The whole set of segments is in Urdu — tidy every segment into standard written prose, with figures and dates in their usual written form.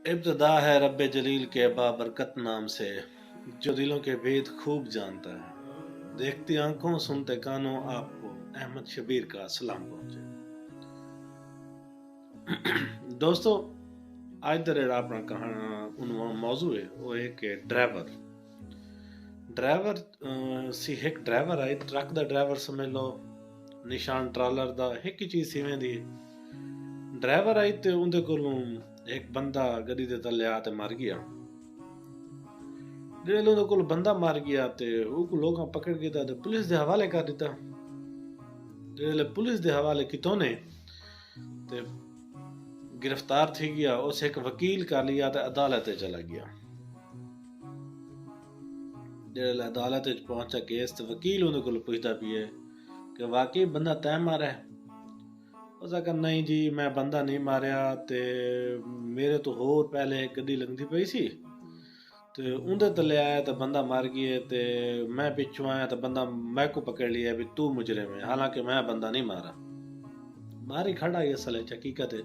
ابتدا ہے رب جلیل کے بابرکت نام سے، جو دلوں کے بھید خوب جانتا ہے۔ دیکھتی آنکھوں سنتے کانوں آپ کو احمد شبیر کا سلام پہنچے۔ دوستو آج دا جڑا اپنا عنوان موضوع ہے وہ ہے کہ ڈرائیور سی ایک driver I, truck the driver سمجھ لو، نشان ٹرالر دا ایک ہی چیز سیویں دی۔ ڈرائیور آئی تے اندے کولوں ایک بندہ گڈی دے تلے آ تے مر گیا۔ جڑے اندے کول بندہ مر گیا تے او کو لوکاں پکڑ کے تے پولیس دے حوالے کر دیتا۔ جڑے پولیس دے حوالے کیتوں نے تے گرفتار تھی گیا، اس ایک وکیل کر لیا تے عدالت چلا گیا۔ جڑے عدالت پہنچا کیس تے وکیل اندے کول پوچھدا پیا ہے کہ واقعی بندہ تے مارا ہے؟ اس نے کہا نہیں جی میں بندہ نہیں ماریا، تے میرے تو ہور پہلے ایک گڈی لنگدی پئی سی تے اندے تلے آیا تے بندہ مر گیا، تے میں پچھوں آیا تے بندہ میں کو پکڑ لیا بھی تو مجرم ہے، حالانکہ میں بندہ نہیں مارا۔ ماری کھڑا ہی اصل حقیقت ہے۔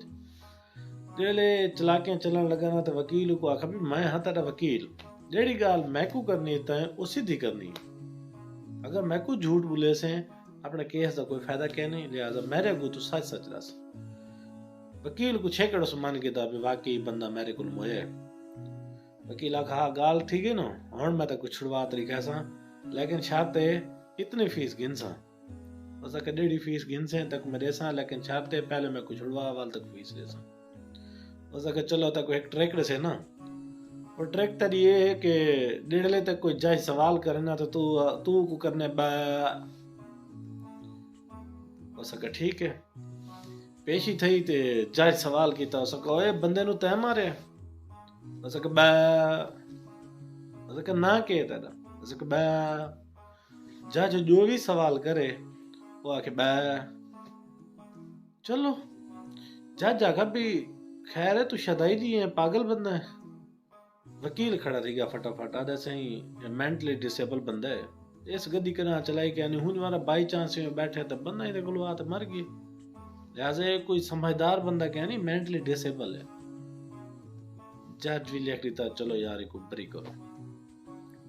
جیلے چلاکیاں چلن لگا نا تے وکیل کو آکھا بھی میں ہاں تیرا وکیل، جیڑی گال میں کو کرنی ہے وہ سیدھی کرنی ہے۔ اگر میں کو جھوٹ بولے سے اپنے کیس دا کوئی فائدہ کیا نہیں، لہذا میرے کو تو سچ سچ دس۔ وکیل کو چھیکڑ سمان کے دا بھی واقعی بندہ میرے کو مویا ہے۔ وکیل آکھا ہاں گال ٹھیک ہے نا، ہن میں تے کو چھڑوا طریقہ سا، لیکن شرط ہے اتنی فیس گنساں۔ اس کہ ڈیڑھی فیس گنسیں تک میں دے ساں، لیکن شرط ہے پہلے میں کو چھڑوا وال تک فیس دے ساں۔ اس کہ چلو تک ایک ٹریک سے نا، اور ٹریک تر یہ ہے کہ ڈیڑھلے تک کوئی جائے سوال کرنا تو کو کرنے با۔ اس کہ ٹھیک ہے، پیشی تھی تے جج سوال کیتا، اس کہ اوے بندے نو تے مارے؟ اس کہ با۔ اس کہ نہ کہ تیرا؟ اس کہ با۔ جج جو بھی سوال کرے وہ آکھے با۔ چلو جج آکھا بھی خیر ہے تو شدائی جی ہے، پاگل بندہ ہے۔ وکیل کھڑا تھی گیا فٹافٹ آدھا سہیں مینٹلی ڈسیبل بندہ ہے، اس گدی کرنا چلائی کہ ہوں جو بائی چانس میں بیٹھے تو بندہ ہی کلو آتے مر گئی، لہٰذا کوئی سمجھدار بندہ کہ نہیں مینٹلی ڈسیبل ہے۔ جج بھی لکھ دیتا چلو یار کو بری کرو،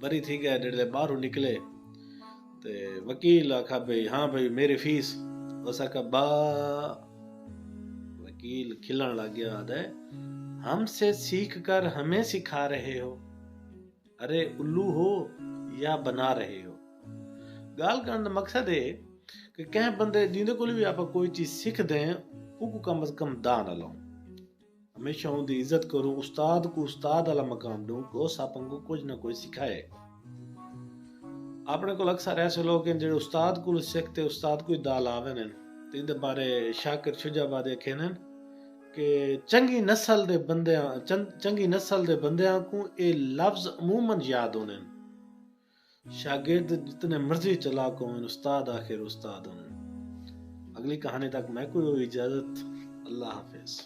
بری تھی گیا۔ ڈیڑھ باہروں نکلے تے وکیل آکھا بھئی ہاں بھئی میری فیس، اس آکھا با۔ وکیل کھلن لگ گیا آدھے ہم سے سیکھ کر ہمیں سکھا رہے ہو، ارے الو ہو یا بنا رہے ہو۔ گال کرنے دا مقصد ہے کہ کہیں بندے جیندے کو بھی آپ کوئی چیز سیکھ دیں او کو کم از کم دان نہ لاؤں، ہمیشہ ان دی عزت کروں، استاد کو استاد والا مقام دوں کہ اس آپ کو کچھ نہ کوئی سکھائے۔ اپنے کو اکثر ایسے لوگ ہیں جڑے استاد کو سیکھتے استاد کو دال آوے نے، تین دے بارے شاکر شجاع دیکھے نے کہ چنگی نسل دے بندیاں کو اے لفظ عموماً یاد ہونے، شاگرد جتنے مرضی چلاک ہوں استاد آخر استاد ہوں۔ اگلی کہانی تک میں کوئی اجازت، اللہ حافظ۔